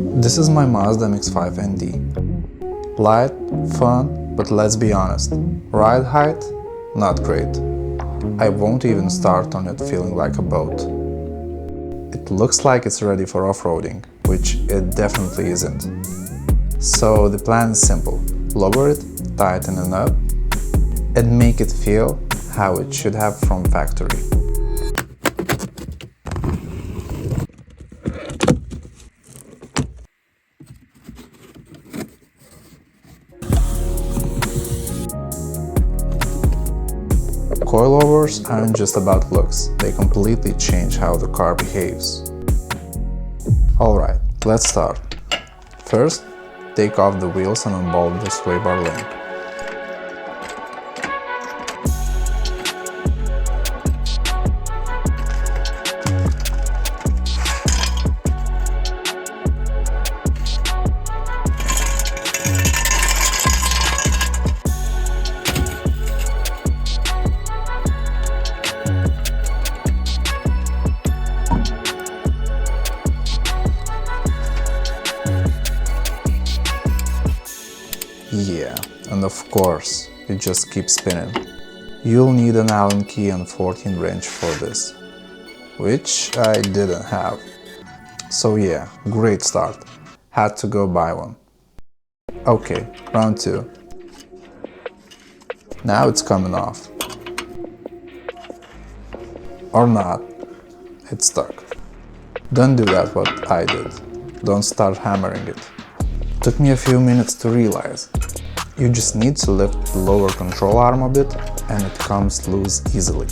This is my Mazda MX-5 ND. Light, fun, but let's be honest, ride height, not great. I won't even start on it feeling like a boat. It looks like it's ready for off-roading, which it definitely isn't. So the plan is simple: lower it, tighten it up, and make it feel how it should have from factory. Coilovers aren't just about looks, they completely change how the car behaves. Alright, let's start. First, take off the wheels and unbolt the sway bar link. Yeah, and of course, it just keeps spinning. You'll need an Allen key and 14 wrench for this, which I didn't have. So yeah, great start. Had to go buy one. Okay, round 2. Now it's coming off. Or not. It's stuck. Don't do that what I did. Don't start hammering it. Took me a few minutes to realize. You just need to lift the lower control arm a bit and it comes loose easily.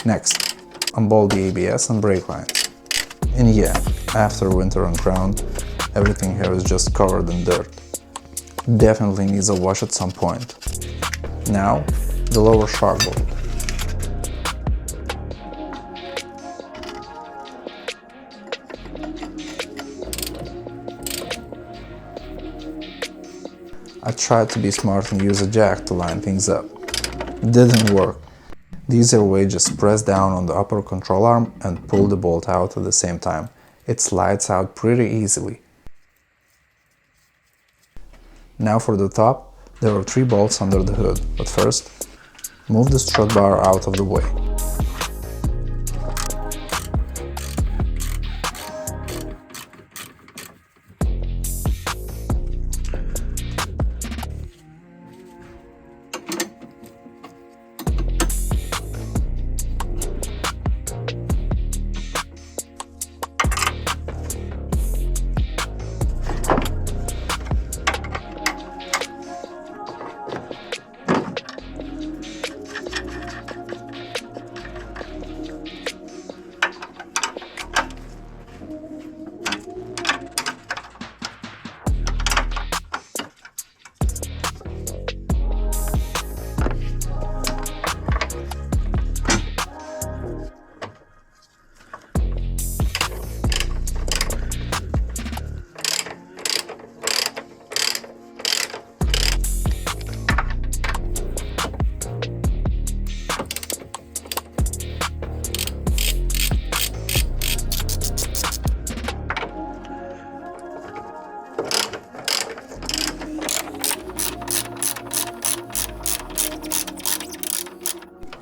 Next, unbolt the ABS and brake lines. And yeah, after winter on ground, everything here is just covered in dirt. Definitely needs a wash at some point. Now, the lower shock bolt. I tried to be smart and use a jack to line things up. Didn't work. The easier way, just press down on the upper control arm and pull the bolt out at the same time. It slides out pretty easily. Now for the top, there are 3 bolts under the hood, but first, move the strut bar out of the way.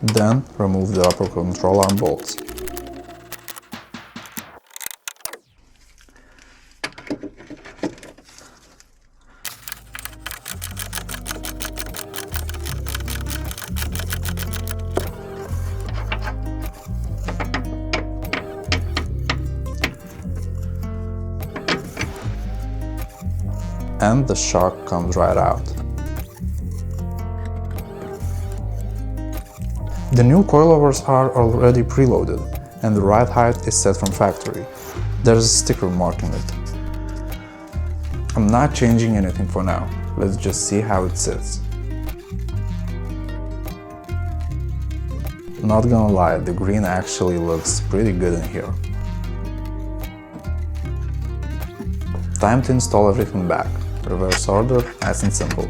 Then remove the upper control arm bolts. And the shock comes right out. The new coilovers are already preloaded, and the ride height is set from factory. There's a sticker marking it. I'm not changing anything for now, let's just see how it sits. Not gonna lie, the green actually looks pretty good in here. Time to install everything back. Reverse order, nice and simple.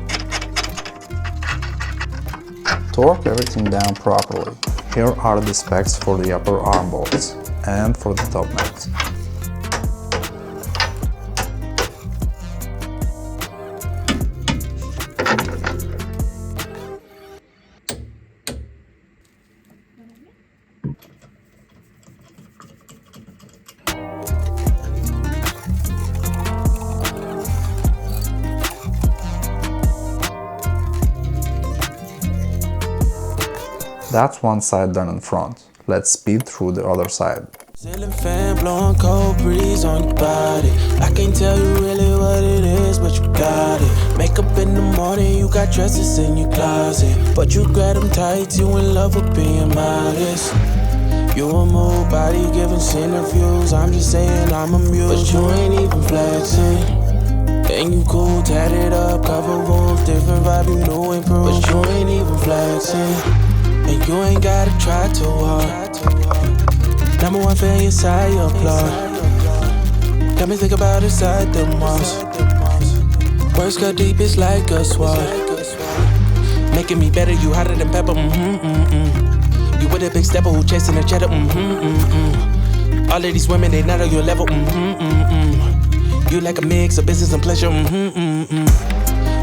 Torque everything down properly. Here are the specs for the upper arm bolts and for the top mounts. That's one side done in front. Let's speed through the other side. Ceiling fan blowing cold breeze on your body. I can't tell you really what it is, but you got it. Makeup in the morning, you got dresses in your closet, but you grab them tight, you in love with being modest. You a move body giving interviews, I'm just saying I'm amused, but you ain't even flexing. And you cool, tatted up, cover wounds, different vibe, you new improved, but you ain't even flexing. And you ain't gotta try too hard. Number one fan, your side, your applaud. Got me think about inside the most. Words cut deep, it's like a sword. Making me better, you hotter than pepper, You with a big stepper who chasing the cheddar, All of these women, they not on your level, You like a mix of business and pleasure,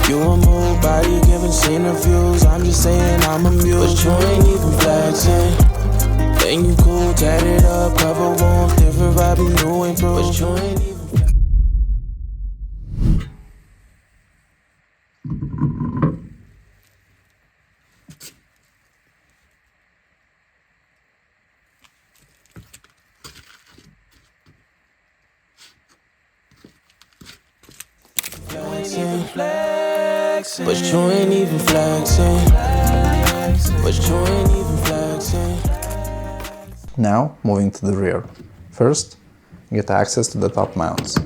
You a move body giving interviews, I'm just saying I'm amused, but you ain't even flexing. And you cool, tatted up, cover wounds, different vibe, you new improved, but you ain't even flexing, but you ain't even flexing, but you ain't even flexing. Now, moving to the rear. First, get access to the top mounts.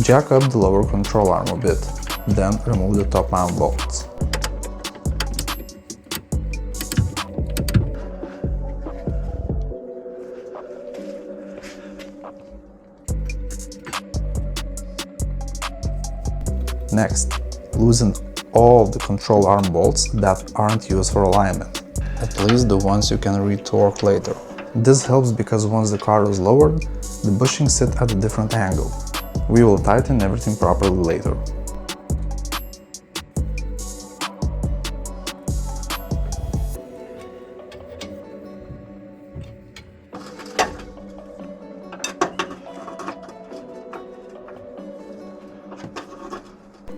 Jack up the lower control arm a bit, then remove the top mount bolts. Next, loosen all the control arm bolts that aren't used for alignment, at least the ones you can retorque later. This helps because once the car is lowered, the bushings sit at a different angle. We will tighten everything properly later.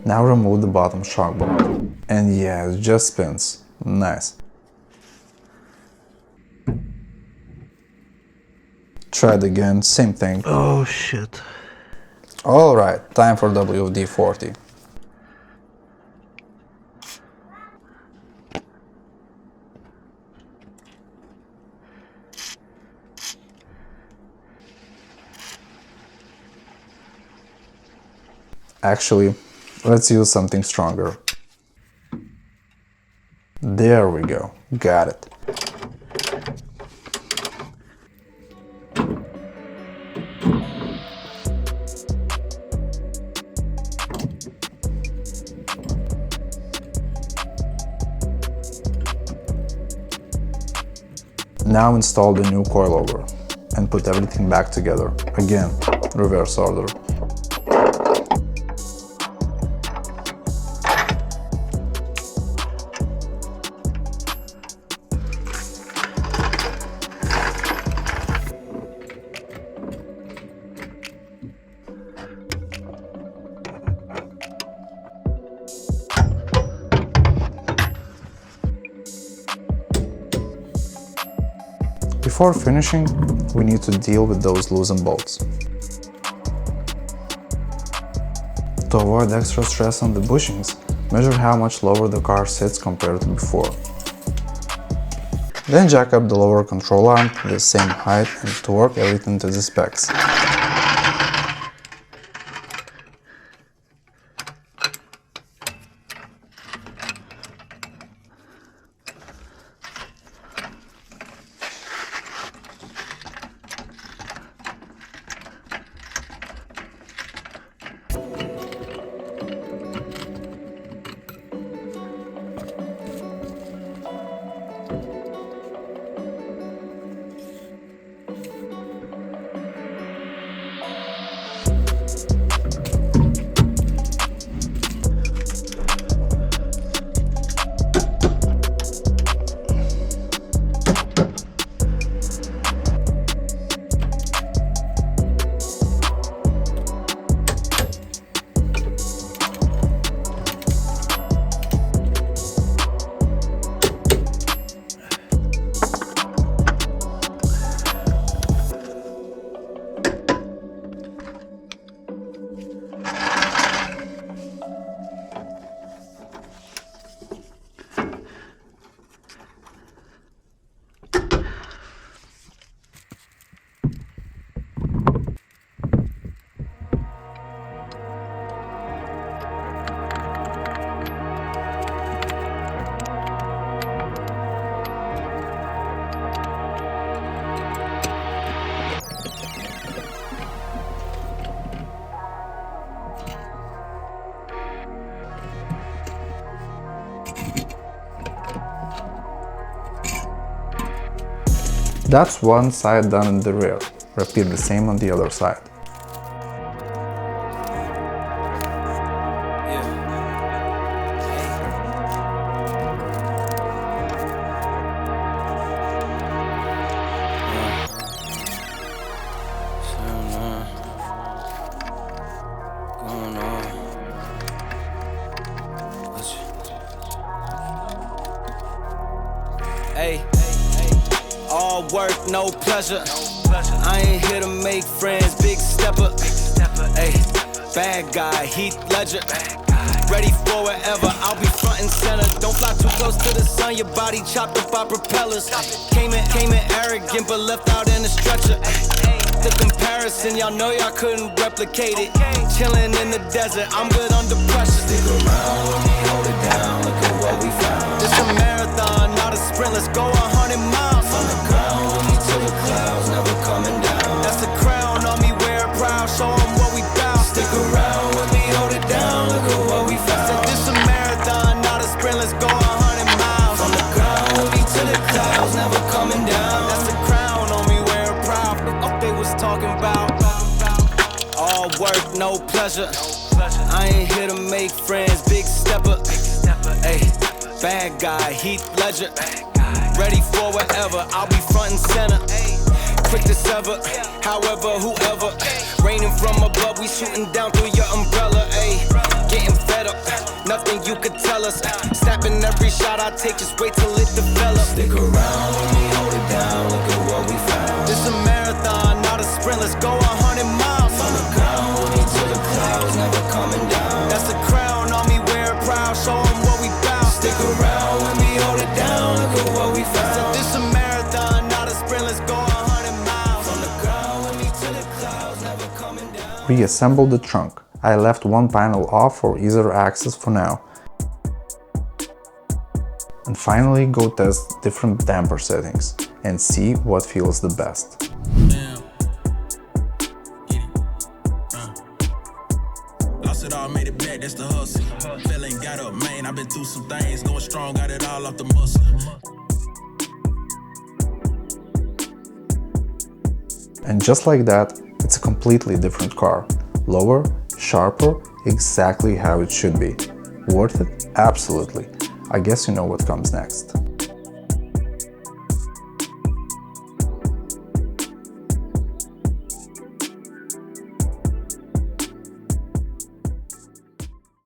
Now remove the bottom shock bar. And yeah, it just spins. Nice. Try it again, same thing. Oh shit. Alright, time for WD-40. Actually, let's use something stronger. There we go, got it. Now install the new coilover and put everything back together. Again, reverse order. Before finishing, we need to deal with those loosened bolts. To avoid extra stress on the bushings, Measure how much lower the car sits compared to before. Then jack up the lower control arm to the same height and torque everything to the specs. That's one side done in the rear. Repeat the same on the other side. Hey, all work, no pleasure. I ain't here to make friends, big stepper. Hey, bad guy, Heath Ledger. Ready for wherever, I'll be front and center. Don't fly too close to the sun, your body chopped up by propellers. Came in arrogant, but left out in a stretcher. The comparison, y'all know y'all couldn't replicate it. Chilling in the desert, I'm good under pressure. Stick around when we hold it down, look at what we found. This a marathon, not a sprint, let's go 100 miles. On the ground, with me to the clouds, never coming down. That's a crown on me, wear it proud, show them what we bout. Stick around when we hold it down, look at what we found. Said this a marathon, not a sprint, let's go 100 miles. On the ground, with me to the clouds, never coming down. That's a crown on me, wear it proud. They was talking about all work, no pleasure. I ain't here to make friends, big stepper. Hey, bad guy, Heath Ledger. Ready for whatever, I'll be front and center. Quick to sever, however, whoever. Raining from above, we shooting down through your umbrella. Ay, getting fed up, nothing you could tell us. Snapping every shot I take, just wait till it develops. Stick around when we hold it down, look at what we found. This a marathon, not a sprint, let's go 100 miles. On the ground, with me to the clouds, never coming down. That's a crown on me, wear it proud, show them what we bout. Stick around when we hold it down, look at what we found. So this a marathon, not a sprint, let's go 100 miles. On the ground, with me to the clouds, never coming down. Reassemble the trunk. I left one panel off for easier access for now. And finally go test different damper settings and see what feels the best. Lost it all, made it back, that's the hustle. Fell ain't got up, man, I've been through some things. Going strong, got it all off the muscle. And just like that, it's a completely different car. Lower, sharper, exactly how it should be. Worth it? Absolutely. I guess you know what comes next.